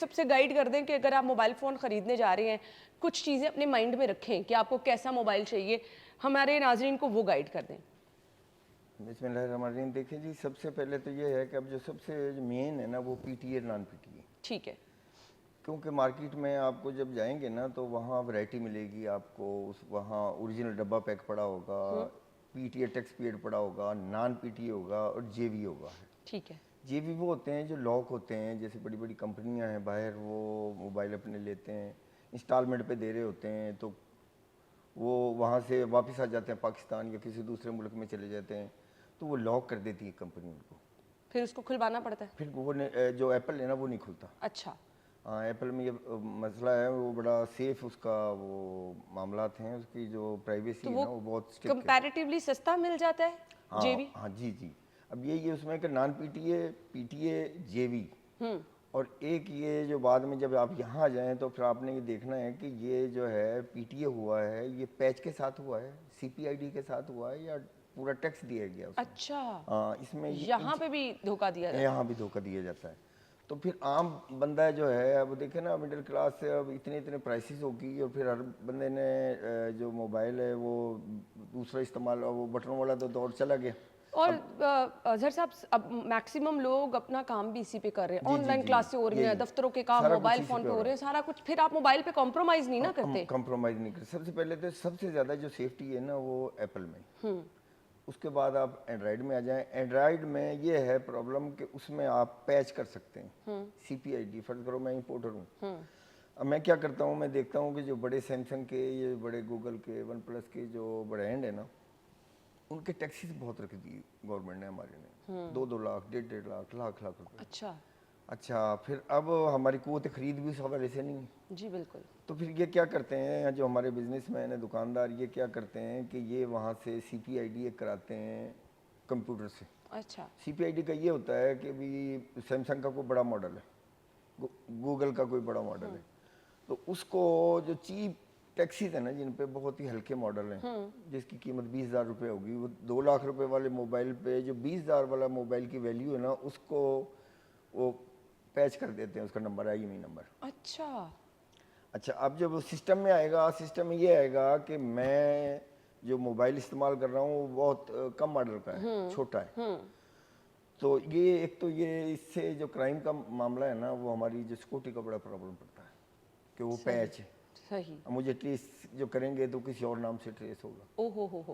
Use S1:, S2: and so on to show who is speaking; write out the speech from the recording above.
S1: सबसे गाइड कर दें कि अगर आप मोबाइल फ़ोन ख़रीदने जा रहे हैं, कुछ चीज़ें अपने माइंड में रखें कि आपको कैसा मोबाइल चाहिए, हमारे नाज़रीन को वो गाइड कर दें।
S2: बिस्मिल्लाहिर्रहमानिर्रहीम। देखिए जी, सबसे पहले तो ये है कि अब जो सबसे मेन है ना वो पीटीए नॉन पीटीए,
S1: ठीक है।
S2: क्योंकि मार्केट में आपको जब जाएंगे ना तो वहाँ वैरायटी मिलेगी आपको। उस वहाँ ओरिजिनल डब्बा पैक पड़ा होगा, पीटीए टेक्स पीरियड पड़ा होगा, नॉन पीटीए होगा और जेवी होगा।
S1: ठीक है।
S2: जेवी वो होते हैं जो लॉक होते हैं, जैसे बड़ी बड़ी कंपनियां हैं बाहर, वो मोबाइल अपने लेते हैं, इंस्टॉलमेंट पे दे रहे होते हैं, तो वो वहाँ से वापस आ जाते हैं पाकिस्तान या किसी दूसरे मुल्क में चले जाते हैं, तो वो लॉक कर देती है कंपनी उनको।
S1: फिर उसको खुलवाना पड़ता है?
S2: फिर वो जो एप्पल है ना वो नहीं खुलता।
S1: अच्छा।
S2: हाँ, एप्पल में ये मसला है, वो बड़ा सेफ उसका वो मामलात हैं, उसकी जो प्राइवेसी
S1: तो
S2: है
S1: वो
S2: ना वो बहुत स्ट्रिक्ट है।
S1: कंपैरेटिवली सस्ता मिल जाता है, जेवी?
S2: हाँ हाँ, जी जी। अब यही है उसमें कि नॉन पीटीए, पीटीए, जेवी, और एक ये जो बाद में जब आप यहाँ आ जाएं तो फिर आपने ये देखना है कि ये जो है पीटीए हुआ है, ये पैच के साथ हुआ है, सीपीआईडी के साथ हुआ है, या पूरा टैक्स दिया गया उसमें।
S1: अच्छा,
S2: हाँ, इसमें
S1: यहाँ पे भी धोखा दिया जाता है?
S2: यहाँ भी धोखा दिया जाता है। तो फिर आम बंदा जो है, अब देखे ना मिडिल क्लास से, अब इतने इतने प्राइसेस होगी, और फिर हर बंदे ने जो मोबाइल है वो दूसरा इस्तेमाल, वो बटन वाला तो दौर चला गया।
S1: और अजहर साहब, अब मैक्सिमम लोग अपना काम भी इसी पे कर रहे हैं,
S2: जी जी
S1: ऑनलाइन
S2: जी,
S1: क्लासें हो रही हैं,
S2: यही
S1: दफ्तरों के काम
S2: सारा कुछ
S1: मोबाइल
S2: इसी
S1: फ़ोन
S2: पे
S1: पे
S2: हो
S1: हो
S2: रहा
S1: रहे
S2: है।
S1: हैं, सारा कुछ। फिर आप मोबाइल पे कॉम्प्रोमाइज़ नहीं ना करते?
S2: कंप्रोमाइज़ नहीं कर, सबसे पहले तो सबसे ज़्यादा जो सेफ्टी है ना वो एप्पल में। उसके बाद आप एंड्रॉयड में आ जाएं। एंड्रॉयड में ये है प्रॉब्लम कि उसमें आप पैच कर सकते हैं सीपीआईडी। फर्ज करो मैं इंपोर्टर हूँ, अब मैं क्या करता हूँ, मैं देखता हूँ कि जो बड़े सैमसंग के, ये बड़े गूगल के, वन प्लस के जो ब्रांड है ना, उनके टैक्सीज बहुत रख दी गवर्नमेंट ने हमारे ने, 2-2 लाख, 1.5-1.5 लाख, लाख लाख रुपए।
S1: अच्छा।
S2: अच्छा, फिर अब हमारी कुव्वत खरीद भी उस हवाले से नहीं है।
S1: जी बिल्कुल।
S2: तो फिर ये क्या करते हैं, जो हमारे बिजनेसमैन है, दुकानदार, ये क्या करते हैं कि ये वहाँ से सीपीआईडी कराते हैं कंप्यूटर से।
S1: अच्छा।
S2: सीपीआईडी का ये होता है कि भी सैमसंग का कोई बड़ा मॉडल है, गूगल का कोई बड़ा मॉडल है, तो उसको जो चीप टैक्सीज है ना, जिन पे बहुत ही हल्के मॉडल हैं, जिसकी कीमत 20,000 रुपये होगी, वो 2 लाख रुपए वाले मोबाइल पे जो 20,000 वाला मोबाइल की वैल्यू है ना, उसको वो पैच कर देते हैं, उसका नंबर IMEI नंबर।
S1: अच्छा।
S2: अच्छा, अब जब सिस्टम में आएगा, सिस्टम में ये आएगा कि मैं जो मोबाइल इस्तेमाल कर रहा हूँ वो बहुत कम मॉडल का है, छोटा है, तो ये एक तो ये इससे जो क्राइम का मामला है ना, वो हमारी जो सिक्योरिटी का बड़ा प्रॉब्लम पड़ता है कि वो
S1: सही।
S2: पैच है।
S1: सही।
S2: अब मुझे ट्रेस जो करेंगे तो किसी और नाम से ट्रेस होगा।
S1: ओ हो।